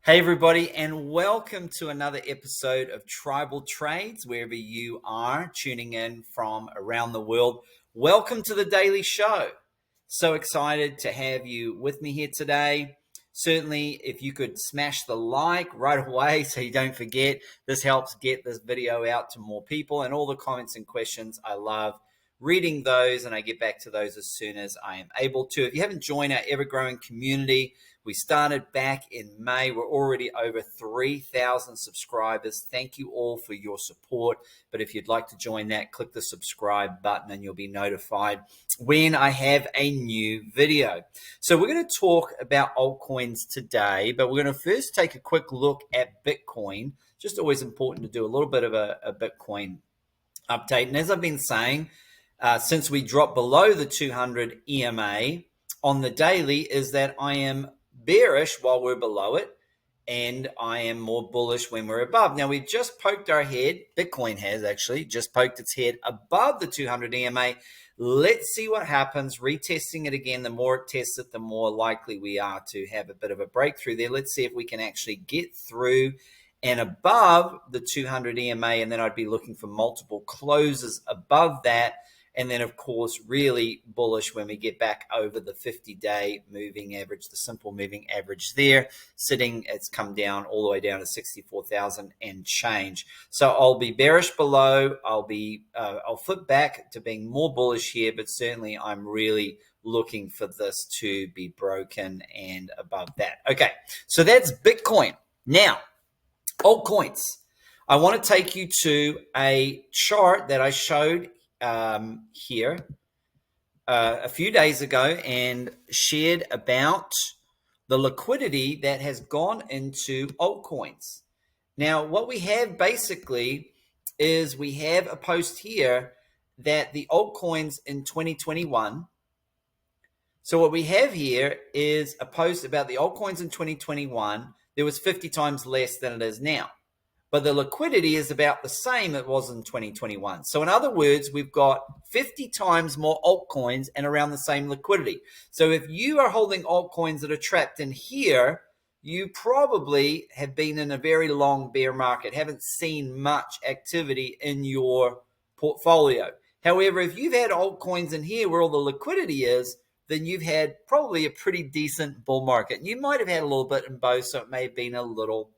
Hey everybody, and welcome to another episode of Tribal Trades, wherever you are tuning in from around the world. Welcome to the daily show. So excited to have you with me here today. Certainly, if you could smash the like right away so you don't forget, this helps get this video out to more people. And all the comments and questions, I love reading those, and I get back to those as soon as I am able to. If you haven't joined our ever-growing community, we started back in May. We're already over 3,000 subscribers. Thank you all for your support. But if you'd like to join that, click the subscribe button and you'll be notified when I have a new video. So we're going to talk about altcoins today, but we're going to first take a quick look at Bitcoin. Just always important to do a little bit of a Bitcoin update. And as I've been saying, since we dropped below the 200 EMA on the daily, is that I am bearish while we're below it, and I am more bullish when we're above. Now, we've just poked our head. Bitcoin has actually just poked its head above the 200 EMA. Let's see what happens. Retesting it again. The more it tests it, the more likely we are to have a bit of a breakthrough there. Let's see if we can actually get through and above the 200 EMA, and then I'd be looking for multiple closes above that. And then, of course, really bullish when we get back over the 50-day moving average, the simple moving average there. It's come down all the way down to 64,000 and change. So I'll be bearish below. I'll flip back to being more bullish here, but certainly I'm really looking for this to be broken and above that. Okay, so that's Bitcoin. Now, altcoins. I want to take you to a chart that I showed here a few days ago and shared about the liquidity that has gone into altcoins. Now, what we have basically is we have a post here that the altcoins in 2021. So what we have here is a post about the altcoins in 2021. There was 50 times less than it is now. But the liquidity is about the same it was in 2021. So in other words, we've got 50 times more altcoins and around the same liquidity. So if you are holding altcoins that are trapped in here, you probably have been in a very long bear market, haven't seen much activity in your portfolio. However, if you've had altcoins in here where all the liquidity is, then you've had probably a pretty decent bull market. You might have had a little bit in both, so it may have been a little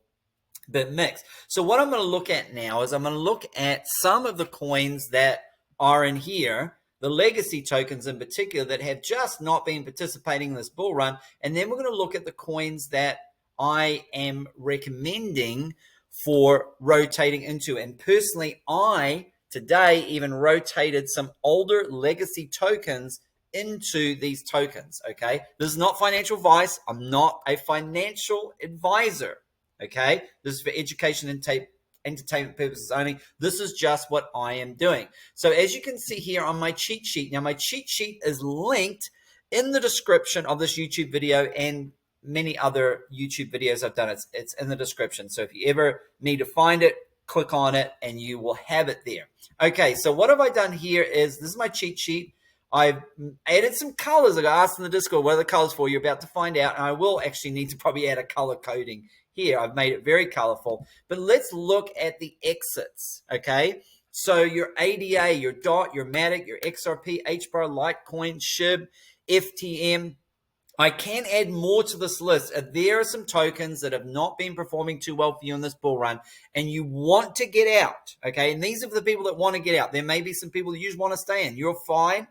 bit mixed. So what I'm going to look at now is I'm going to look at some of the coins that are in here, the legacy tokens in particular that have just not been participating in this bull run. And then we're going to look at the coins that I am recommending for rotating into. And personally, I today even rotated some older legacy tokens into these tokens. Okay. This is not financial advice. I'm not a financial advisor. Okay, this is for education and entertainment purposes only. This is just what I am doing. So as you can see here on my cheat sheet, now my cheat sheet is linked in the description of this YouTube video and many other YouTube videos I've done. It's in the description. So if you ever need to find it, click on it and you will have it there. Okay, so what have I done here is, this is my cheat sheet. I've added some colors. I got asked in the Discord, what are the colors for? You're about to find out. And I will actually need to probably add a color coding here. I've made it very colorful. But let's look at the exits, okay? So your ADA, your DOT, your MATIC, your XRP, HBAR, Litecoin, SHIB, FTM. I can add more to this list. There are some tokens that have not been performing too well for you in this bull run, and you want to get out, okay? And these are the people that want to get out. There may be some people that you just want to stay in. You're fine.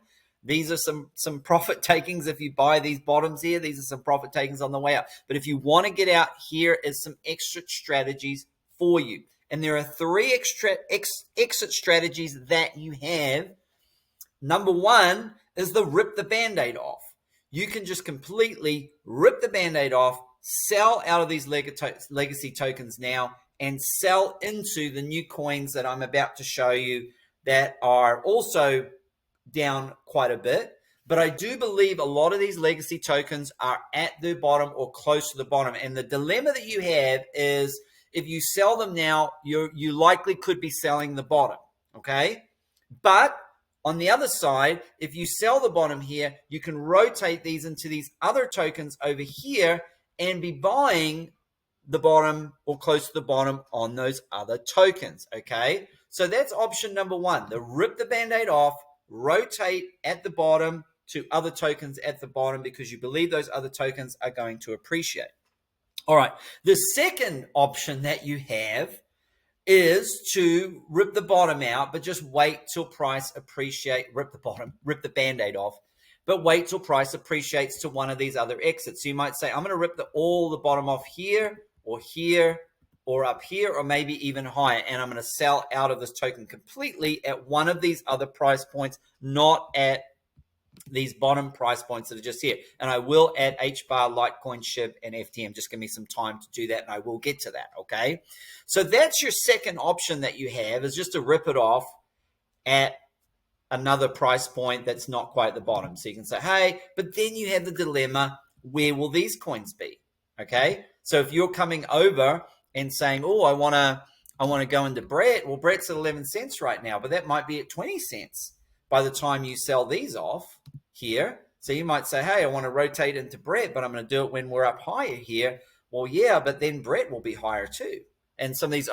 These are some profit takings. If you buy these bottoms here, these are some profit takings on the way up. But if you want to get out, here is some exit strategies for you. And there are three exit strategies that you have. Number one is the rip the Band-Aid off. You can just completely rip the Band-Aid off, sell out of these legacy tokens now, and sell into the new coins that I'm about to show you that are also down quite a bit. But I do believe a lot of these legacy tokens are at the bottom or close to the bottom. And the dilemma that you have is if you sell them now, you likely could be selling the bottom, okay? But on the other side, if you sell the bottom here, you can rotate these into these other tokens over here and be buying the bottom or close to the bottom on those other tokens, okay? So that's option number one, the rip the Band-Aid off, rotate at the bottom to other tokens at the bottom because you believe those other tokens are going to appreciate. All right, the second option that you have is to rip the bottom out, but just wait till price appreciate, rip the Band-Aid off, but wait till price appreciates to one of these other exits. So you might say, I'm going to rip all the bottom off here or up here, or maybe even higher, and I'm going to sell out of this token completely at one of these other price points, not at these bottom price points that are just here. And I will add HBAR, Litecoin, SHIB, and FTM. Just give me some time to do that, and I will get to that, okay? So that's your second option that you have, is just to rip it off at another price point that's not quite at the bottom. So you can say, hey, but then you have the dilemma, where will these coins be, okay? So if you're coming over and saying, oh, I want to go into Brett, well, Brett's at 11 cents right now, but that might be at 20 cents by the time you sell these off here. So you might say, hey, I want to rotate into Brett, but I'm going to do it when we're up higher here. Well, yeah, but then Brett will be higher too. And some of these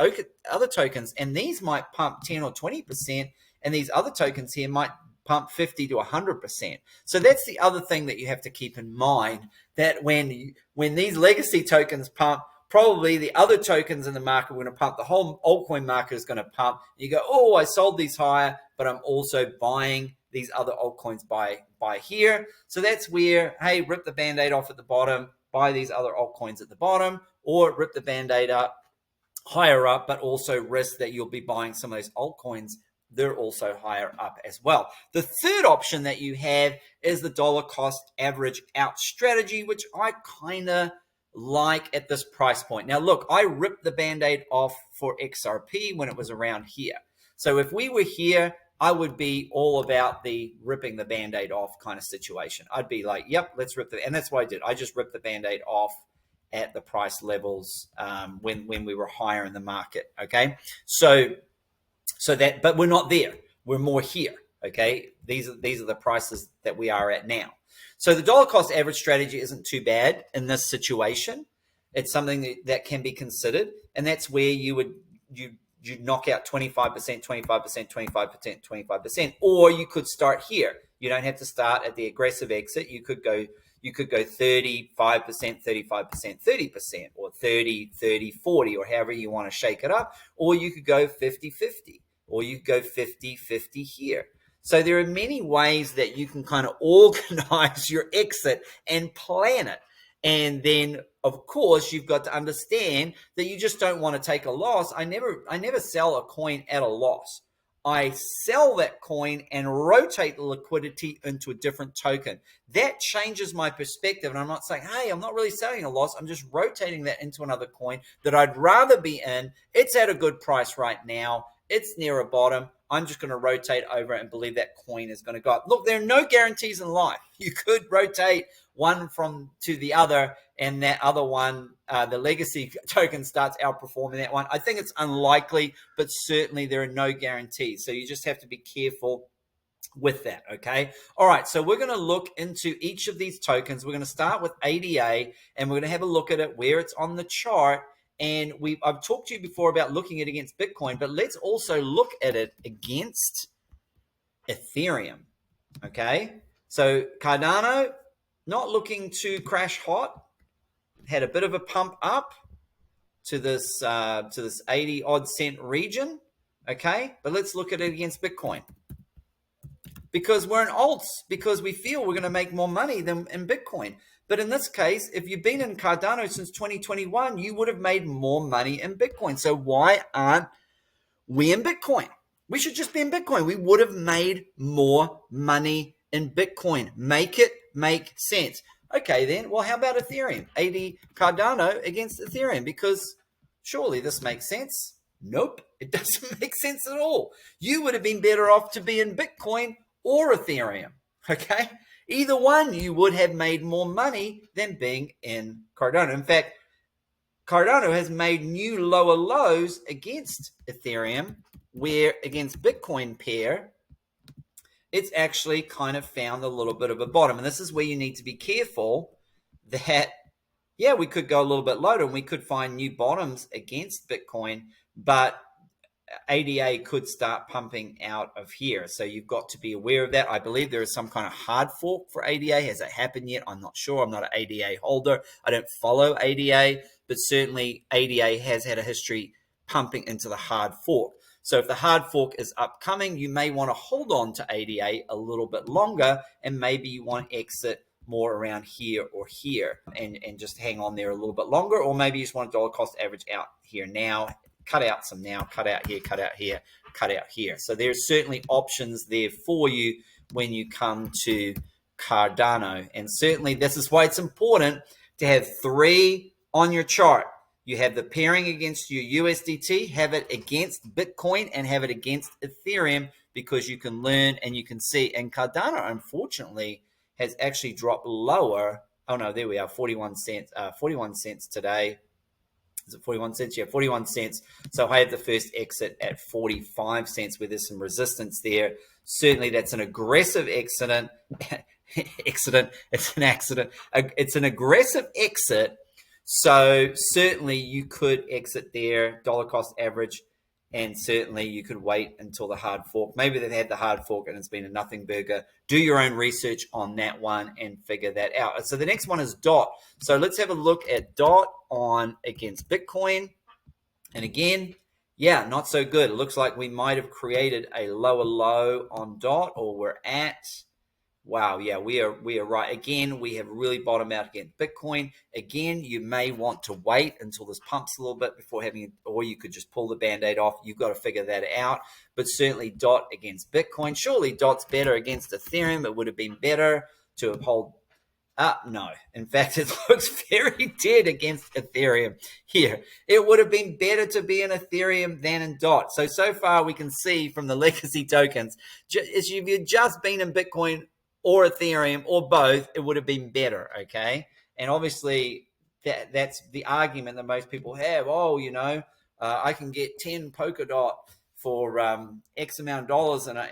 other tokens, and these might pump 10 or 20%, and these other tokens here might pump 50 to 100%. So that's the other thing that you have to keep in mind, that when these legacy tokens pump, probably the other tokens in the market are going to pump. The whole altcoin market is going to pump. You go, oh, I sold these higher, but I'm also buying these other altcoins by here. So that's where, hey, rip the Band-Aid off at the bottom, buy these other altcoins at the bottom, or rip the Band-Aid up higher up, but also risk that you'll be buying some of those altcoins. They're also higher up as well. The third option that you have is the dollar cost average out strategy, which I kind of like at this price point. Now, look, I ripped the Band-Aid off for XRP when it was around here. So if we were here, I would be all about the ripping the Band-Aid off kind of situation. I'd be like, yep, let's rip and that's what I did. I just ripped the Band-Aid off at the price levels when we were higher in the market, okay? So that, but we're not there. We're more here, okay? These are the prices that we are at now. So the dollar cost average strategy isn't too bad in this situation. It's something that can be considered, and that's where you knock out 25%, 25%, 25%, 25%, or you could start here. You don't have to start at the aggressive exit. You could go 35%, 35%, 30%, or 30, 30, 40, or however you want to shake it up, or you could go 50, 50, or you could go 50, 50 here. So there are many ways that you can kind of organize your exit and plan it. And then, of course, you've got to understand that you just don't want to take a loss. I never sell a coin at a loss. I sell that coin and rotate the liquidity into a different token. That changes my perspective. And I'm not saying, hey, I'm not really selling a loss. I'm just rotating that into another coin that I'd rather be in. It's at a good price right now. It's near a bottom. I'm just going to rotate over and believe that coin is going to go up. Look, there are no guarantees in life. You could rotate one to the other, and that other one, the legacy token, starts outperforming that one. I think it's unlikely, but certainly there are no guarantees. So you just have to be careful with that, okay? All right, so we're going to look into each of these tokens. We're going to start with ADA, and we're going to have a look at it where it's on the chart. And I've talked to you before about looking at it against Bitcoin, but let's also look at it against Ethereum, okay? So Cardano, not looking to crash hot, had a bit of a pump up to this 80 odd cent region, okay? But let's look at it against Bitcoin, because we're in alts, because we feel we're going to make more money than in Bitcoin. But in this case, if you've been in Cardano since 2021, you would have made more money in Bitcoin. So why aren't we in Bitcoin? We should just be in Bitcoin. We would have made more money in Bitcoin. Make it make sense. Okay, then. Well, how about Ethereum? 80 Cardano against Ethereum, because surely this makes sense. Nope, it doesn't make sense at all. You would have been better off to be in Bitcoin or Ethereum, okay? Either one, you would have made more money than being in Cardano. In fact, Cardano has made new lower lows against Ethereum, where against Bitcoin pair, it's actually kind of found a little bit of a bottom. And this is where you need to be careful that yeah, we could go a little bit lower and we could find new bottoms against Bitcoin, but ADA could start pumping out of here. So you've got to be aware of that. I believe there is some kind of hard fork for ADA. Has it happened yet? I'm not sure. I'm not an ADA holder. I don't follow ADA, but certainly ADA has had a history pumping into the hard fork. So if the hard fork is upcoming, you may want to hold on to ADA a little bit longer, and maybe you want to exit more around here or here and just hang on there a little bit longer, or maybe you just want a dollar cost average out here now, cut out some now, cut out here, cut out here, cut out here. So there's certainly options there for you when you come to Cardano. And certainly this is why it's important to have three on your chart. You have the pairing against your USDT, have it against Bitcoin, and have it against Ethereum, because you can learn and you can see. And Cardano, unfortunately, has actually dropped lower. Oh no, there we are, 41 cents today. Is it 41 cents? Yeah, 41 cents. So I have the first exit at 45 cents where there's some resistance there. Certainly that's an aggressive accident. It's an accident. It's an aggressive exit. So certainly you could exit there, dollar cost average, and certainly you could wait until the hard fork. Maybe they've had the hard fork and it's been a nothing burger. Do your own research on that one and figure that out. So the next one is DOT. So let's have a look at DOT on against Bitcoin. And again, yeah, not so good. It looks like we might have created a lower low on DOT, or we're at. Wow, yeah, we are right. Again, we have really bottomed out against Bitcoin. Again, you may want to wait until this pumps a little bit before having it, or you could just pull the Band-Aid off. You've got to figure that out. But certainly DOT against Bitcoin. Surely DOT's better against Ethereum. It would have been better to have held up. No. In fact, it looks very dead against Ethereum here. It would have been better to be in Ethereum than in DOT. So far we can see from the legacy tokens, if you've just been in Bitcoin or Ethereum or both, it would have been better, okay? And obviously that's the argument that most people have. Oh, I can get 10 Polkadot for X amount of dollars, and for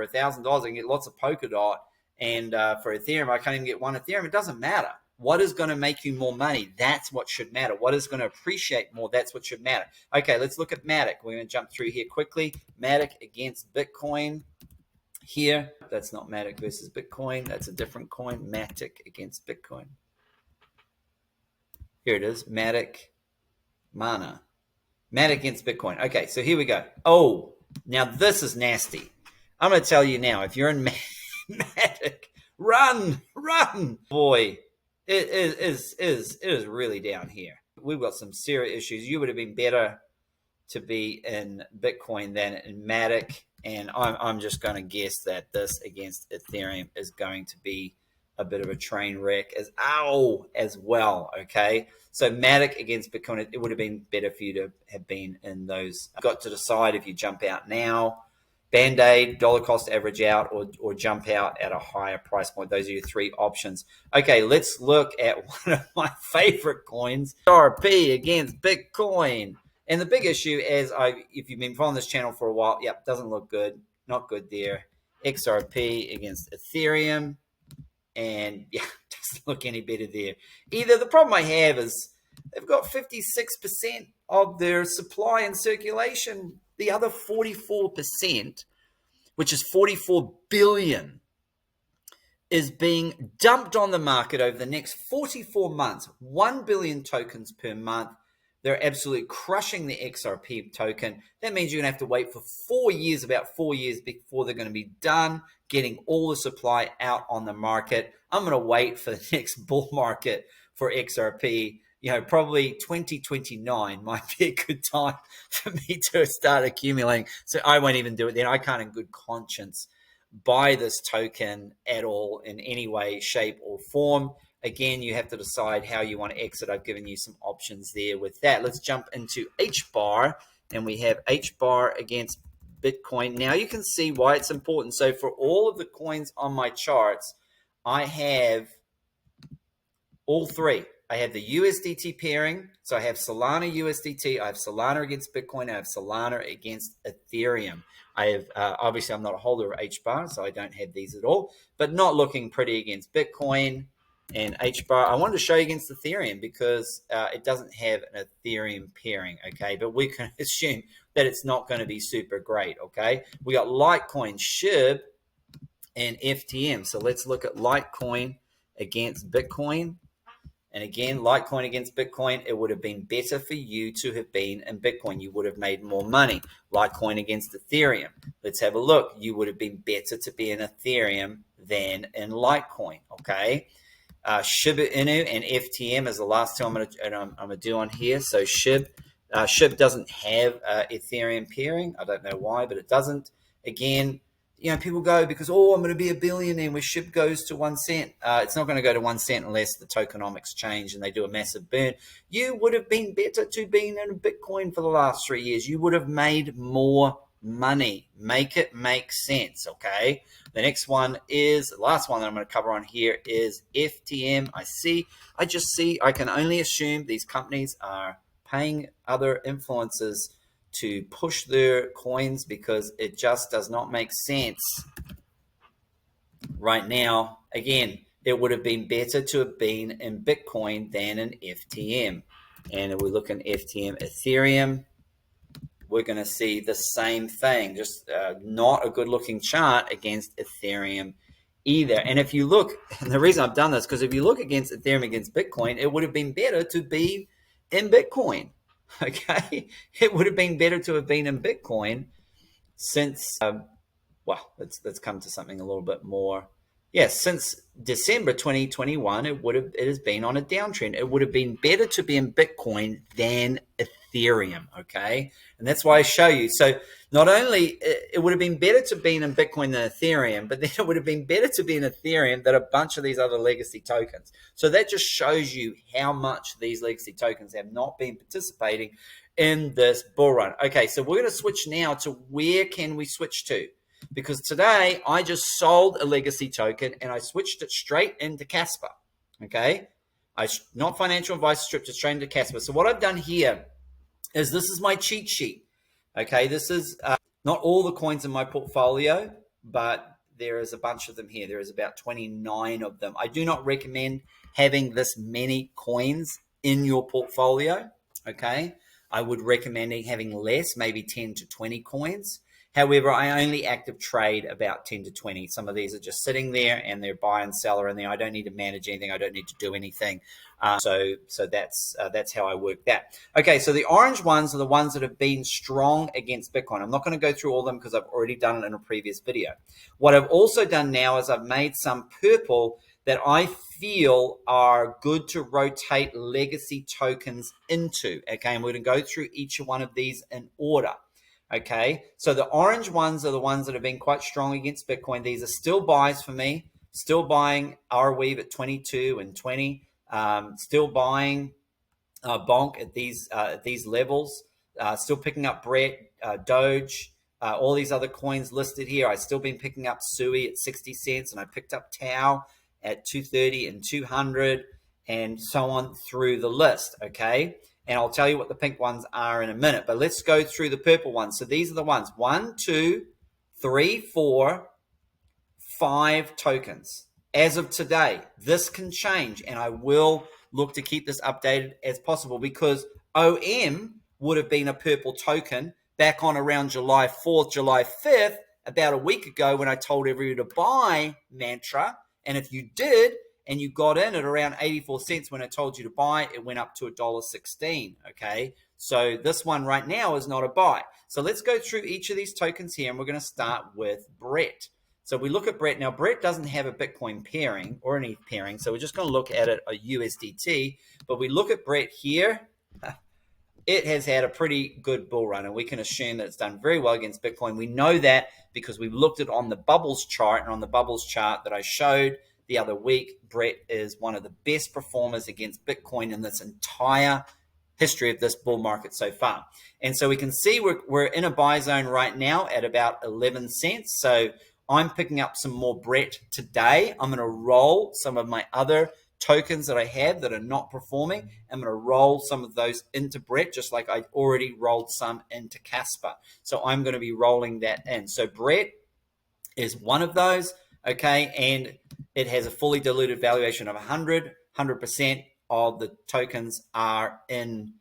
$1,000 I can get lots of Polkadot, and for Ethereum I can't even get one Ethereum. It doesn't matter. What is going to make you more money? That's what should matter. What is going to appreciate more? That's what should matter. Okay, let's look at Matic. We're going to jump through here quickly. Matic against Bitcoin. Here, that's not Matic versus Bitcoin. That's a different coin. Matic against Bitcoin. Here it is. Matic, Mana. Matic against Bitcoin. Okay, so here we go. Oh, now this is nasty. I'm going to tell you now, if you're in Matic, run. Boy, it is really down here. We've got some serious issues. You would have been better to be in Bitcoin than in Matic. And I'm just going to guess that this against Ethereum is going to be a bit of a train wreck as well, okay? So Matic against Bitcoin, it would have been better for you to have been in those. You've got to decide if you jump out now, Band-Aid, dollar cost average out, or jump out at a higher price point. Those are your three options. Okay, let's look at one of my favorite coins, XRP against Bitcoin. And the big issue is, if you've been following this channel for a while, yep, doesn't look good. Not good there. XRP against Ethereum. And yeah, doesn't look any better there. Either the problem I have is they've got 56% of their supply in circulation. The other 44%, which is 44 billion, is being dumped on the market over the next 44 months. 1 billion tokens per month. They're absolutely crushing the XRP token. That means you're going to have to wait for 4 years, about 4 years, before they're going to be done getting all the supply out on the market. I'm going to wait for the next bull market for XRP. Probably 2029 might be a good time for me to start accumulating. So I won't even do it then. I can't in good conscience buy this token at all in any way, shape, or form. Again, you have to decide how you want to exit. I've given you some options there with that. Let's jump into HBAR, and we have HBAR against Bitcoin. Now you can see why it's important. So for all of the coins on my charts, I have all three. I have the USDT pairing. So I have Solana USDT. I have Solana against Bitcoin. I have Solana against Ethereum. I have, obviously, I'm not a holder of HBAR, so I don't have these at all, but not looking pretty against Bitcoin. And HBAR, I wanted to show you against Ethereum because it doesn't have an Ethereum pairing, okay? But we can assume that it's not going to be super great, okay? We got Litecoin, SHIB, and FTM. So let's look at Litecoin against Bitcoin. And again, Litecoin against Bitcoin, it would have been better for you to have been in Bitcoin. You would have made more money. Litecoin against Ethereum. Let's have a look. You would have been better to be in Ethereum than in Litecoin, okay? Shiba Inu and FTM is the last two I'm going to do on here. So SHIB doesn't have Ethereum pairing. I don't know why, but it doesn't. Again, people go because, I'm going to be a billionaire where SHIB goes to 1 cent. It's not going to go to 1 cent unless the tokenomics change and they do a massive burn. You would have been better to being in Bitcoin for the last 3 years. You would have made more money. Make it make sense, okay? The next one is, the last one that I'm going to cover on here is FTM. I can only assume these companies are paying other influencers to push their coins because it just does not make sense right now. Again, it would have been better to have been in Bitcoin than in FTM. And if we look in FTM Ethereum, we're going to see the same thing, just not a good looking chart against Ethereum either. And if you look, and the reason I've done this, because if you look against Ethereum against Bitcoin, it would have been better to be in Bitcoin. Okay, it would have been better to have been in Bitcoin since, let's come to something a little bit more. Since December 2021, it has been on a downtrend. It would have been better to be in Bitcoin than Ethereum, okay? And that's why I show you. So not only it would have been better to be in Bitcoin than Ethereum, but then it would have been better to be in Ethereum than a bunch of these other legacy tokens. So that just shows you how much these legacy tokens have not been participating in this bull run. Okay, so we're going to switch now to where can we switch to? Because today I just sold a legacy token and I switched it straight into Casper, okay? Not financial advice, stripped it straight into Casper. So what I've done here is this is my cheat sheet, okay? This is not all the coins in my portfolio, but there is a bunch of them here. There is about 29 of them. I do not recommend having this many coins in your portfolio, okay? I would recommend having less, maybe 10 to 20 coins. However, I only active trade about 10 to 20. Some of these are just sitting there and they're buy and seller in there. I don't need to manage anything. I don't need to do anything. So that's how I work that. Okay, so the orange ones are the ones that have been strong against Bitcoin. I'm not going to go through all of them because I've already done it in a previous video. What I've also done now is I've made some purple that I feel are good to rotate legacy tokens into. Okay, and we're going to go through each one of these in order. Okay, so the orange ones are the ones that have been quite strong against Bitcoin. These are still buys for me. Still buying Arweave at 22 and 20. Still buying Bonk at these levels. Still picking up Brett, Doge, all these other coins listed here. I've still been picking up Sui at 60 cents, and I picked up Tau at 230 and 200, and so on through the list. Okay. And I'll tell you what the pink ones are in a minute. But let's go through the purple ones. So these are the ones. 1, 2, 3, 4, 5 tokens. As of today, this can change. And I will look to keep this updated as possible because OM would have been a purple token back on around July 4th, July 5th, about a week ago when I told everyone to buy Mantra. And if you did, and you got in at around 84 cents when I told you to buy, it went up to $1.16, okay? So this one right now is not a buy. So let's go through each of these tokens here, and we're going to start with Brett. So we look at Brett. Now, Brett doesn't have a Bitcoin pairing or any pairing, so we're just going to look at it a USDT. But we look at Brett here. It has had a pretty good bull run, and we can assume that it's done very well against Bitcoin. We know that because we've looked at it on the bubbles chart, and on the bubbles chart that I showed the other week, Brett is one of the best performers against Bitcoin in this entire history of this bull market so far. And so we can see we're in a buy zone right now at about 11 cents. So I'm picking up some more Brett today. I'm going to roll some of my other tokens that I have that are not performing. I'm going to roll some of those into Brett, just like I already rolled some into Casper. So I'm going to be rolling that in. So Brett is one of those. Okay, and it has a fully diluted valuation of 100% of the tokens are in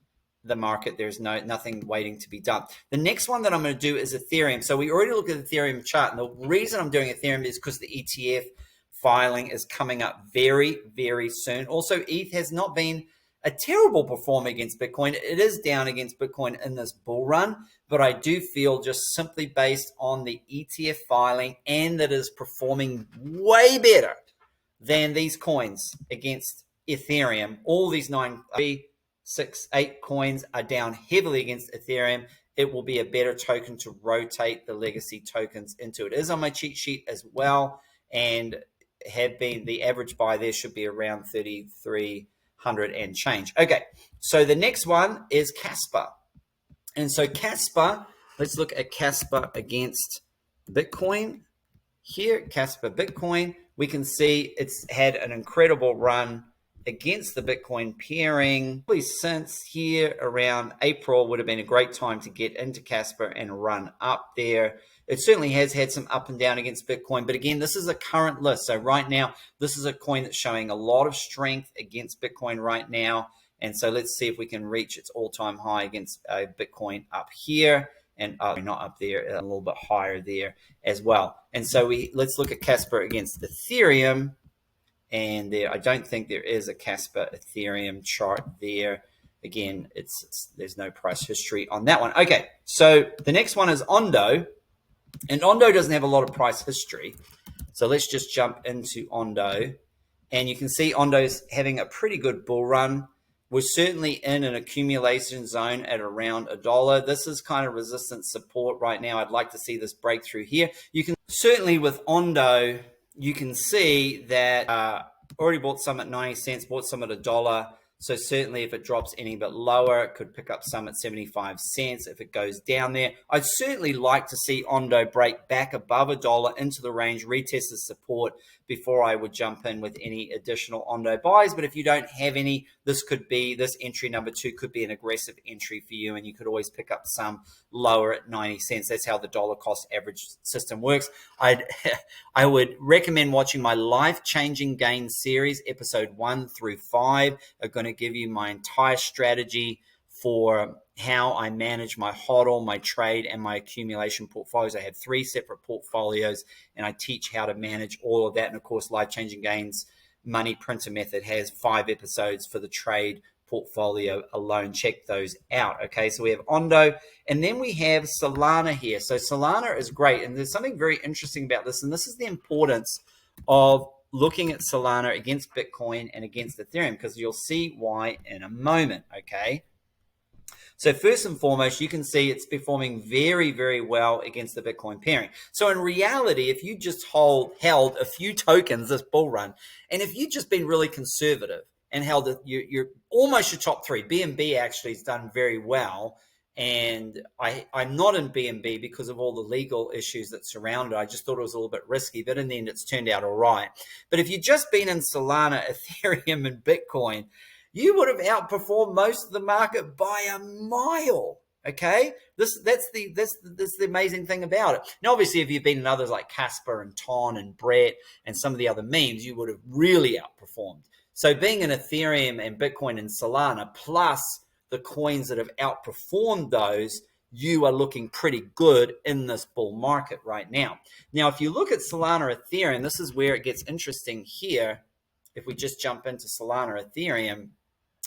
the market. There's nothing waiting to be done. The next one that I'm going to do is Ethereum. So we already looked at the Ethereum chart, and the reason I'm doing Ethereum is because the ETF filing is coming up very, very soon. Also, ETH has not been a terrible performer against Bitcoin. It is down against Bitcoin in this bull run, but I do feel just simply based on the ETF filing and that is performing way better than these coins against Ethereum. All these 9, 3, 6, 8 coins are down heavily against Ethereum. It will be a better token to rotate the legacy tokens into. It is on my cheat sheet as well, and have been, the average buy there should be around 3,300 and change. Okay, so the next one is Casper. And so Casper, let's look at Casper against Bitcoin. Here, Casper Bitcoin, we can see it's had an incredible run against the Bitcoin pairing. Since here around April would have been a great time to get into Casper and run up there. It certainly has had some up and down against Bitcoin, but again, this is a current list. So right now, this is a coin that's showing a lot of strength against Bitcoin right now. And so let's see if we can reach its all-time high against Bitcoin up here, and not up there, a little bit higher there as well. And so let's look at Casper against Ethereum. And there, I don't think there is a Casper Ethereum chart there. Again, there's no price history on that one. Okay, so the next one is Ondo. And Ondo doesn't have a lot of price history. So let's just jump into Ondo. And you can see Ondo's having a pretty good bull run. We're certainly in an accumulation zone at around $1. This is kind of resistance support right now. I'd like to see this breakthrough here. You can certainly with Ondo, you can see that already bought some at 90 cents, bought some at $1. So certainly if it drops any bit lower, it could pick up some at 75 cents if it goes down there. I'd certainly like to see Ondo break back above $1 into the range, retest the support before I would jump in with any additional Ondo buys. But if you don't have any, this entry number 2 could be an aggressive entry for you, and you could always pick up some lower at 90 cents. That's how the dollar cost average system works. I would recommend watching my Life Changing Gains series, episode 1 through 5 are going to give you my entire strategy for how I manage my HODL, my trade, and my accumulation portfolios. I have 3 separate portfolios, and I teach how to manage all of that. And of course, Life Changing Gains Money Printer Method has 5 episodes for the trade portfolio alone. Check those out. Okay, so we have Ondo, and then we have Solana here. So Solana is great, and there's something very interesting about this, and this is the importance of looking at Solana against Bitcoin and against Ethereum, because you'll see why in a moment. Okay, so first and foremost, you can see it's performing very, very well against the Bitcoin pairing. So in reality, if you just held a few tokens this bull run, and if you've just been really conservative and held you're almost your top 3, BNB actually has done very well. And I'm not in BNB because of all the legal issues that surround it. I just thought it was a little bit risky, but in the end, it's turned out all right. But if you'd just been in Solana, Ethereum, and Bitcoin, you would have outperformed most of the market by a mile. Okay, that's the amazing thing about it. Now, obviously, if you've been in others like Casper and Ton and Brett and some of the other memes, you would have really outperformed. So being in Ethereum and Bitcoin and Solana, plus the coins that have outperformed those, you are looking pretty good in this bull market right now. Now, if you look at Solana Ethereum, this is where it gets interesting here. If we just jump into Solana Ethereum,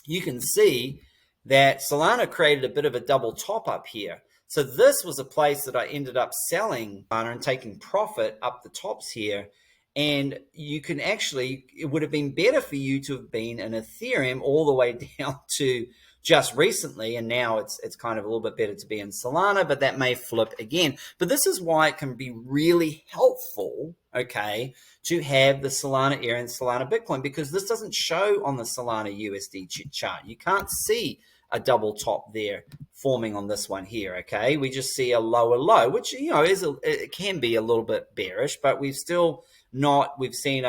you can see that Solana created a bit of a double top up here. So this was a place that I ended up selling and taking profit up the tops here. And you can actually, it would have been better for you to have been in Ethereum all the way down to just recently, and now it's kind of a little bit better to be in Solana, but that may flip again. But this is why it can be really helpful, okay, to have the Solana ADA and Solana Bitcoin, because this doesn't show on the Solana USD chart. You can't see a double top there forming on this one here, okay? We just see a lower low, which, you know, it can be a little bit bearish, but we've seen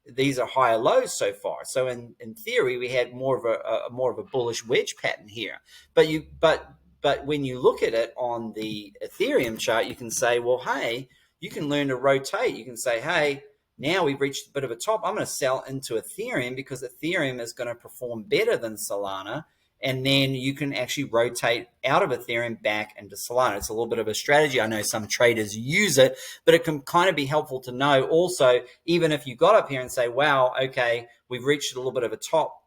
these are higher lows so far. So in theory, we had more of a bullish wedge pattern here. But when you look at it on the Ethereum chart, you can say, well, hey, you can learn to rotate. You can say, hey, Now we've reached a bit of a top. I'm going to sell into Ethereum because Ethereum is going to perform better than Solana. And then you can actually rotate out of Ethereum back into Solana. It's a little bit of a strategy. I know some traders use it, but it can kind of be helpful to know also, even if you got up here and say, wow, okay, we've reached a little bit of a top,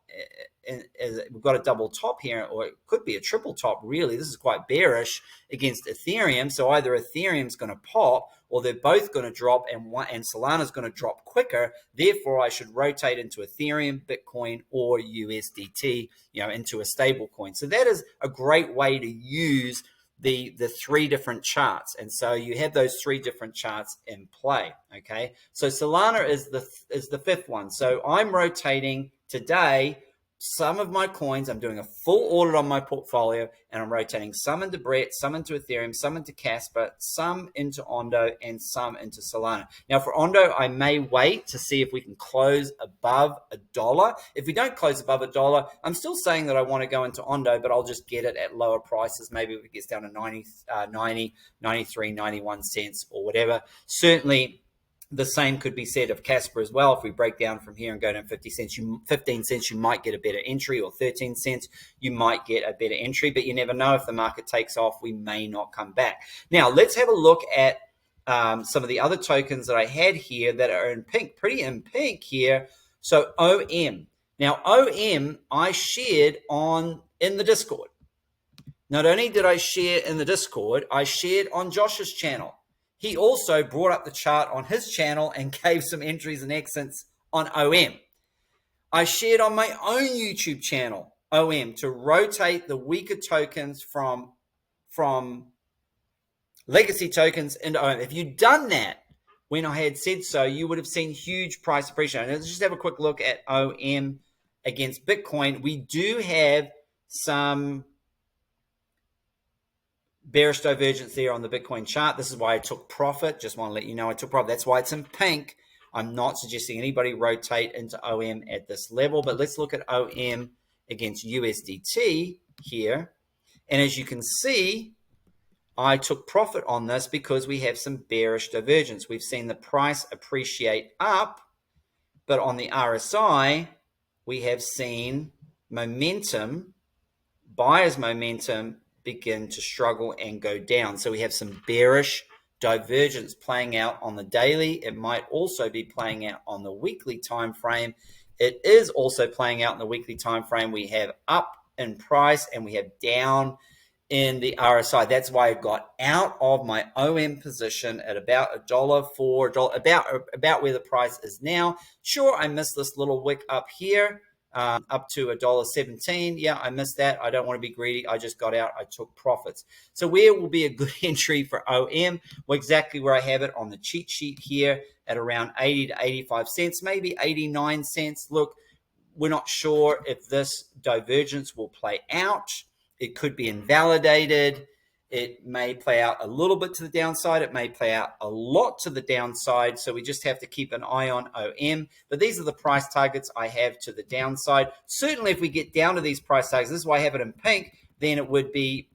we've got a double top here, or it could be a triple top, really. This is quite bearish against Ethereum. So either Ethereum's going to pop, or they're both going to drop, and Solana's going to drop quicker. Therefore, I should rotate into Ethereum, Bitcoin, or USDT, into a stable coin. So that is a great way to use the three different charts. And so you have those three different charts in play. Okay. So Solana is the fifth one. So I'm rotating today some of my coins. I'm doing a full audit on my portfolio, and I'm rotating some into Brett, some into Ethereum, some into Casper, some into Ondo, and some into Solana. Now for Ondo, I may wait to see if we can close above $1. If we don't close above $1, I'm still saying that I want to go into Ondo, but I'll just get it at lower prices. Maybe if it gets down to 90, 93, 91 cents or whatever. Certainly, the same could be said of Casper as well. If we break down from here and go down 15 cents, you might get a better entry, or 13 cents, you might get a better entry, but you never know. If the market takes off, we may not come back. Now, let's have a look at some of the other tokens that I had here that are in pink, pretty in pink here. So OM. Now, OM, I shared in the Discord. Not only did I share in the Discord, I shared on Josh's channel. He also brought up the chart on his channel and gave some entries and exits on OM. I shared on my own YouTube channel, OM, to rotate the weaker tokens from legacy tokens into OM. If you'd done that when I had said so, you would have seen huge price appreciation. Let's just have a quick look at OM against Bitcoin. We do have some bearish divergence there on the Bitcoin chart. This is why I took profit. Just want to let you know I took profit. That's why it's in pink. I'm not suggesting anybody rotate into OM at this level, but let's look at OM against USDT here. And as you can see, I took profit on this because we have some bearish divergence. We've seen the price appreciate up, but on the RSI, we have seen momentum, buyer's momentum, begin to struggle and go down. So we have some bearish divergence playing out on the daily. It might also be playing out on the weekly time frame. It is also playing out in the weekly time frame. We have up in price and we have down in the RSI. That's why I got out of my OM position at about $1.04, about where the price is now. Sure, I missed this little wick up here. Up to $1.17. Yeah, I missed that. I don't want to be greedy. I just got out. I took profits. So where will be a good entry for OM? Well, exactly where I have it on the cheat sheet here at around 80 to 85 cents, maybe 89 cents. Look, we're not sure if this divergence will play out. It could be invalidated. It may play out a little bit to the downside. It may play out a lot to the downside. So we just have to keep an eye on OM. But these are the price targets I have to the downside. Certainly, if we get down to these price targets, this is why I have it in pink, then it would be,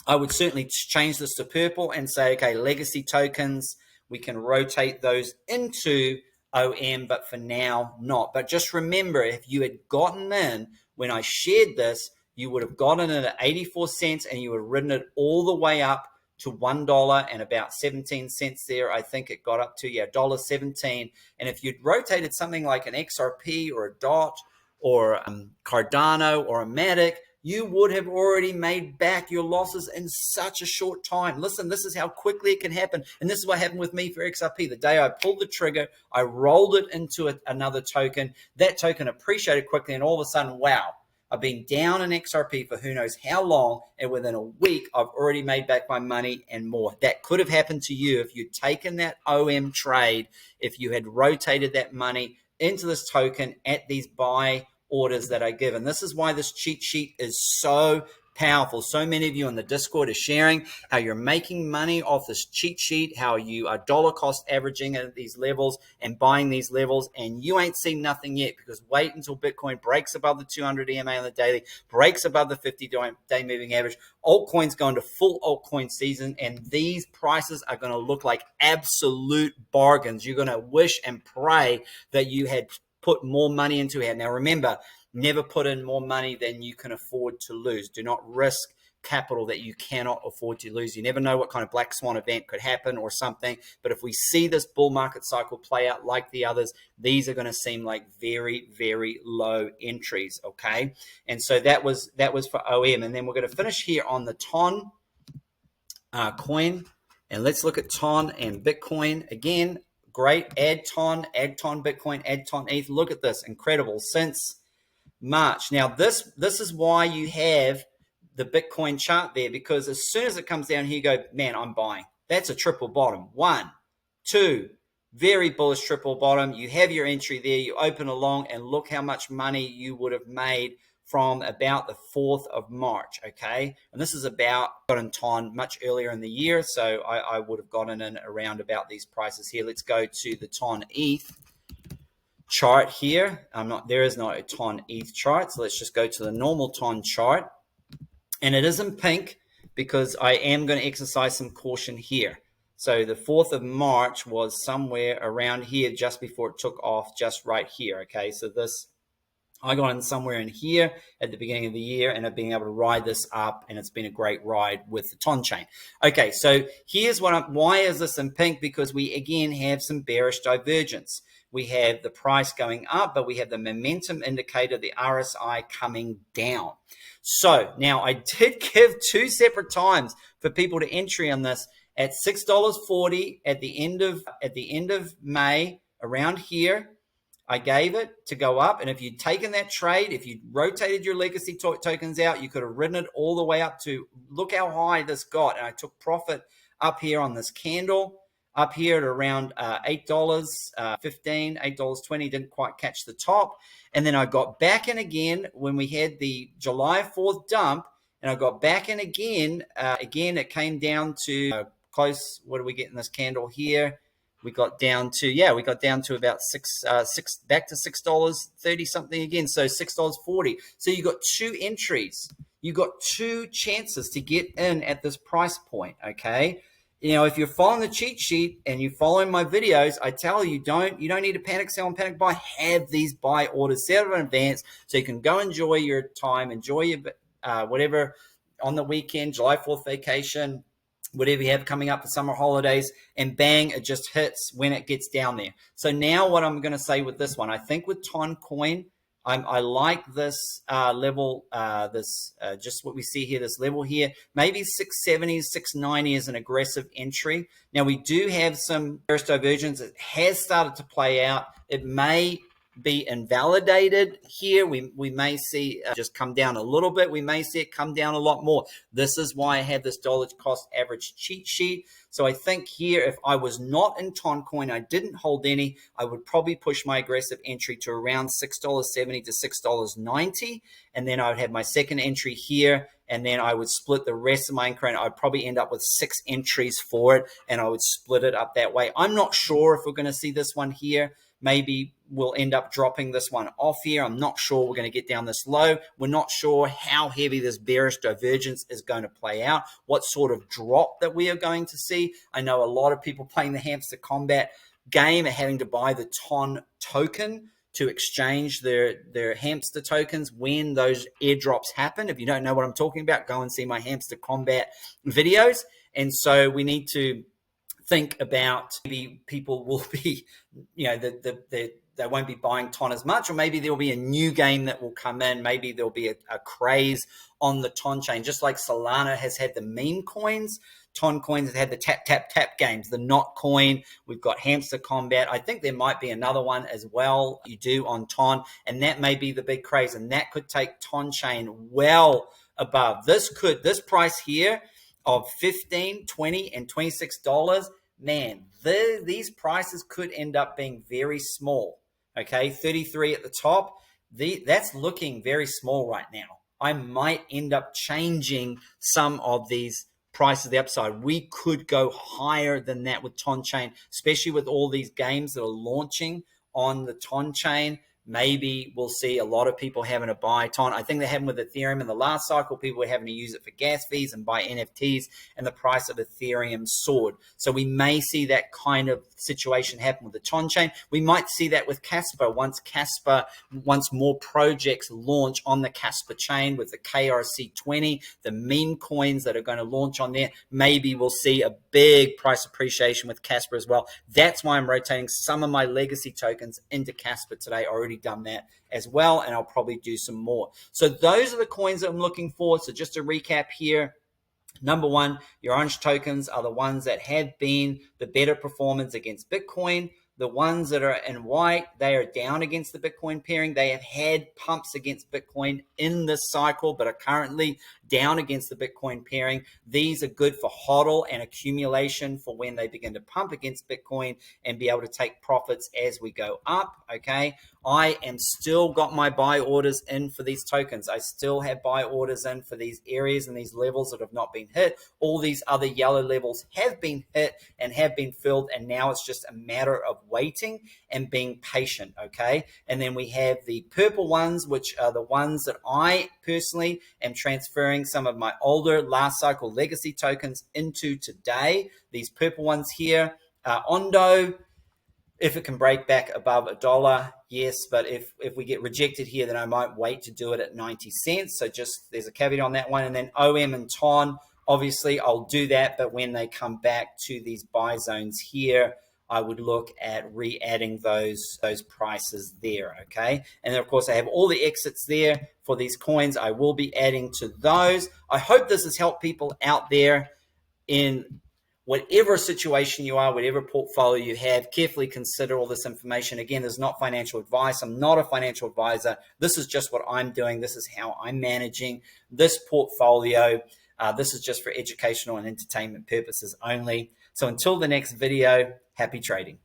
I would certainly change this to purple and say, okay, legacy tokens, we can rotate those into OM, but for now, not. But just remember, if you had gotten in when I shared this, you would have gotten it at 84 cents and you would have ridden it all the way up to $1 and about 17 cents there. I think it got up to, $1.17. And if you'd rotated something like an XRP or a DOT or Cardano or a Matic, you would have already made back your losses in such a short time. Listen, this is how quickly it can happen. And this is what happened with me for XRP. The day I pulled the trigger, I rolled it into another token. That token appreciated quickly, and all of a sudden, wow, I've been down in XRP for who knows how long, and within a week, I've already made back my money and more. That could have happened to you if you'd taken that OM trade, if you had rotated that money into this token at these buy orders that I give. And this is why this cheat sheet is so powerful. So many of you on the Discord are sharing how you're making money off this cheat sheet, how you are dollar cost averaging at these levels and buying these levels, and you ain't seen nothing yet, because wait until Bitcoin breaks above the 200 EMA on the daily, breaks above the 50-day moving average. Altcoins go into full altcoin season, and these prices are going to look like absolute bargains. You're going to wish and pray that you had put more money into it. Now remember, never put in more money than you can afford to lose. Do not risk capital that you cannot afford to lose. You never know what kind of black swan event could happen or something. But if we see this bull market cycle play out like the others, these are going to seem like very, very low entries. Okay. And so that was for OM. And then we're going to finish here on the TON coin. And let's look at TON and Bitcoin again. Great. Add TON Bitcoin, add TON ETH. Look at this. Incredible. Since March. Now, this is why you have the Bitcoin chart there, because as soon as it comes down here, you go, man, I'm buying. That's a triple bottom. 1, 2, very bullish triple bottom. You have your entry there. You open along, and look how much money you would have made from about the 4th of March, okay? And this is about gotten TON much earlier in the year, so I would have gotten in around about these prices here. Let's go to the TON ETH chart here. There is not a TON ETH chart, so let's just go to the normal TON chart. And it is in pink because I am going to exercise some caution here. So the 4th of March was somewhere around here just before it took off, just right here. Okay, so this, I got in somewhere in here at the beginning of the year, and I've been able to ride this up, and it's been a great ride with the TON chain. Okay, so here's why is this in pink? Because we again have some bearish divergence. We have the price going up, but we have the momentum indicator, the RSI, coming down. So now I did give 2 separate times for people to entry on this at $6.40 at the end of May, around here. I gave it to go up, and if you'd taken that trade, if you rotated your legacy tokens out, you could have ridden it all the way up to, look how high this got. And I took profit up here on this candle, up here at around $8.15, $8.20, didn't quite catch the top. And then I got back in again when we had the July 4th dump, and I got back in again. Again, it came down to close. What do we get in this candle here? We got down to about back to $6.30 something again. So $6.40. So you got 2 entries. You got 2 chances to get in at this price point. Okay. You know, if you're following the cheat sheet and you're following my videos, I tell you, you don't need to panic sell and panic buy. Have these buy orders set up in advance so you can go enjoy your time, enjoy your whatever on the weekend, July 4th vacation, whatever you have coming up for summer holidays, and bang, it just hits when it gets down there. So now what I'm going to say with this one, I think with TON coin, I like this level, just what we see here, this level here, maybe 670s, 690 is an aggressive entry. Now we do have some bearish divergence. It has started to play out. It may be invalidated here. We may see just come down a little bit. We may see it come down a lot more. This is why I have this dollar cost average cheat sheet. So I think here, if I was not in TON coin, I didn't hold any, I would probably push my aggressive entry to around $6.70 to $6.90. And then I would have my second entry here, and then I would split the rest of my increment. I'd probably end up with 6 entries for it, and I would split it up that way. I'm not sure if we're going to see this one here. Maybe we'll end up dropping this one off here. I'm not sure we're going to get down this low. We're not sure how heavy this bearish divergence is going to play out, what sort of drop that we are going to see. I know a lot of people playing the Hamster Kombat game are having to buy the TON token to exchange their hamster tokens when those airdrops happen. If you don't know what I'm talking about, go and see my Hamster Kombat videos. And so we need to think about, maybe people will be, you know, they won't be buying TON as much, or maybe there'll be a new game that will come in. Maybe there'll be a craze on the TON chain, just like Solana has had the meme coins. TON coins have had the tap, tap, tap games, the not coin. We've got Hamster Kombat. I think there might be another one as well you do on TON, and that may be the big craze, and that could take TON chain well above. This price here of $15, $20, and $26, man, these prices could end up being very small. Okay, 33 at the top. That's looking very small right now. I might end up changing some of these prices of the upside. We could go higher than that with Ton Chain, especially with all these games that are launching on the Ton Chain. Maybe we'll see a lot of people having to buy Ton. I think they happened with Ethereum in the last cycle. People were having to use it for gas fees and buy NFTs, and the price of Ethereum soared. So we may see that kind of situation happen with the Ton chain. We might see that with Casper once more projects launch on the Casper chain with the KRC20, the meme coins that are going to launch on there. Maybe we'll see a big price appreciation with Casper as well. That's why I'm rotating some of my legacy tokens into Casper today. Already done that as well, and I'll probably do some more. So those are the coins that I'm looking for. So just to recap here, number one, your orange tokens are the ones that have been the better performance against Bitcoin. The ones that are in white, they are down against the Bitcoin pairing. They have had pumps against Bitcoin in this cycle, but are currently down against the Bitcoin pairing. These are good for hodl and accumulation for when they begin to pump against Bitcoin and be able to take profits as we go up, okay? I am still got my buy orders in for these tokens. I still have buy orders in for these areas and these levels that have not been hit. All these other yellow levels have been hit and have been filled, and now it's just a matter of waiting and being patient, okay? And then we have the purple ones, which are the ones that I personally am transferring some of my older last cycle legacy tokens into today. These purple ones here, Ondo, if it can break back above $1, yes, but if we get rejected here, then I might wait to do it at 90 cents. So just there's a caveat on that one. And then OM and TON, obviously I'll do that, but when they come back to these buy zones here, I would look at re-adding those prices there, okay? And then, of course, I have all the exits there for these coins. I will be adding to those. I hope this has helped people out there in whatever situation you are, whatever portfolio you have. Carefully consider all this information. Again, there's not financial advice. I'm not a financial advisor. This is just what I'm doing. This is how I'm managing this portfolio. This is just for educational and entertainment purposes only. So until the next video, happy trading.